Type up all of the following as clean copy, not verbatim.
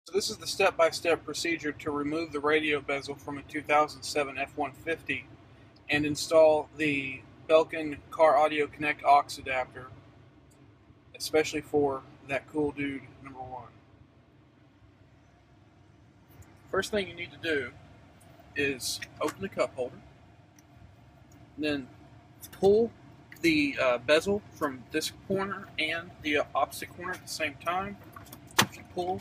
So this is the step-by-step procedure to remove the radio bezel from a 2007 F-150 and install the Belkin CarAudio Connect aux adapter, especially for that cool dude number 1. First thing you need to do is open the cup holder, and then pull the bezel from this corner and the opposite corner at the same time. If you pull,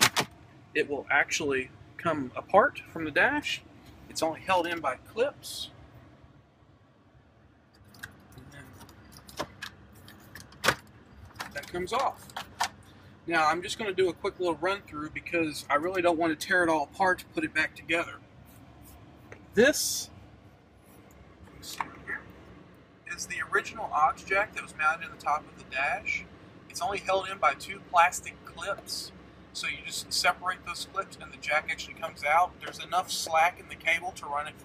it will actually come apart from the dash. It's only held in by clips. And then that comes off. Now I'm just going to do a quick little run through because I really don't want to tear it all apart to put it back together. This is the original aux jack that was mounted in the top of the dash. It's only held in by 2 plastic clips. So you just separate those clips and the jack actually comes out. There's enough slack in the cable to run it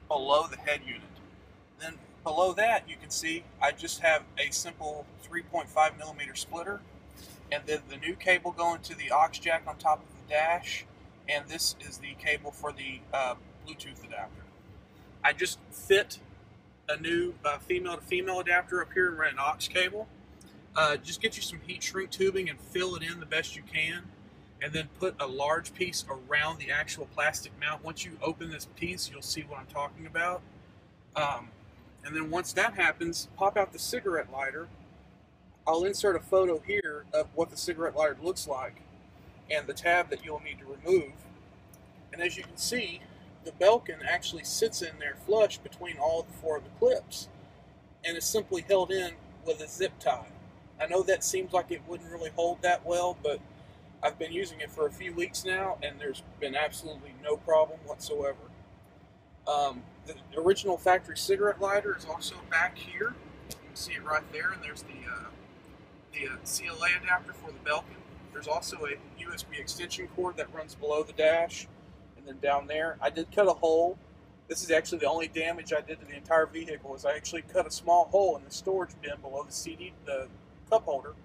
below the head unit. Then below that, you can see I just have a simple 3.5mm splitter, and then the new cable going to the aux jack on top of the dash, and this is the cable for the Bluetooth adapter. I just fit a new female-to-female adapter up here and ran an aux cable. Just get you some heat shrink tubing and fill it in the best you can, and then put a large piece around the actual plastic mount. Once you open this piece, you'll see what I'm talking about. And then once that happens, pop out the cigarette lighter. I'll insert a photo here of what the cigarette lighter looks like and the tab that you'll need to remove. And as you can see, the Belkin actually sits in there flush between all 4 of the clips, and is simply held in with a zip tie. I know that seems like it wouldn't really hold that well, but I've been using it for a few weeks now, and there's been absolutely no problem whatsoever. The original factory cigarette lighter is also back here. You can see it right there, and there's the CLA adapter for the Belkin. There's also a USB extension cord that runs below the dash, and then down there, I did cut a hole. This is actually the only damage I did to the entire vehicle, is I actually cut a small hole in the storage bin below the cup holder,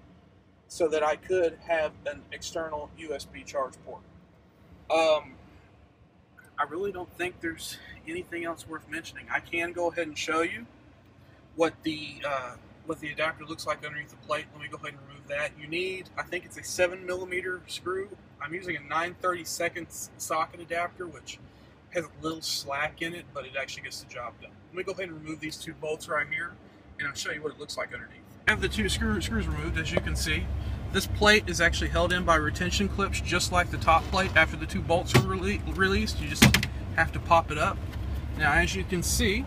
so that I could have an external USB charge port. I really don't think there's anything else worth mentioning. I can go ahead and show you what the adapter looks like underneath the plate. Let me go ahead and remove that. You need, I think it's a 7mm screw. I'm using a 9/32 socket adapter, which has a little slack in it, but it actually gets the job done. Let me go ahead and remove these 2 bolts right here, and I'll show you what it looks like underneath. I have the 2 screws removed, as you can see. This plate is actually held in by retention clips, just like the top plate. After the 2 bolts are released, you just have to pop it up. Now, as you can see,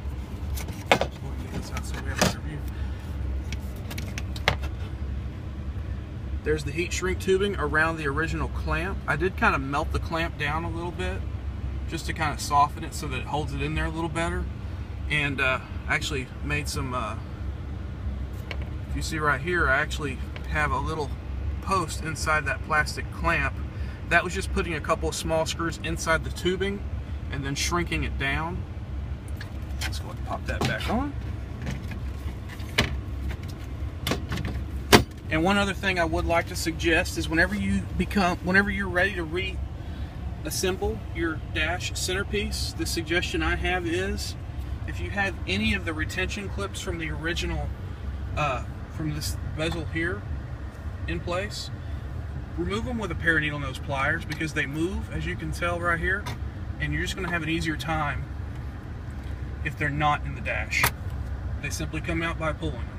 there's the heat shrink tubing around the original clamp. I did kind of melt the clamp down a little bit, just to kind of soften it so that it holds it in there a little better. And actually made some, if you see right here, I actually have a little post inside that plastic clamp. That was just putting a couple of small screws inside the tubing and then shrinking it down. Let's go ahead and pop that back on. And one other thing I would like to suggest is whenever you're ready to reassemble your dash centerpiece, the suggestion I have is, if you have any of the retention clips from the original, from this bezel here in place, remove them with a pair of needle nose pliers, because they move, as you can tell right here, and you're just going to have an easier time if they're not in the dash. They simply come out by pulling them.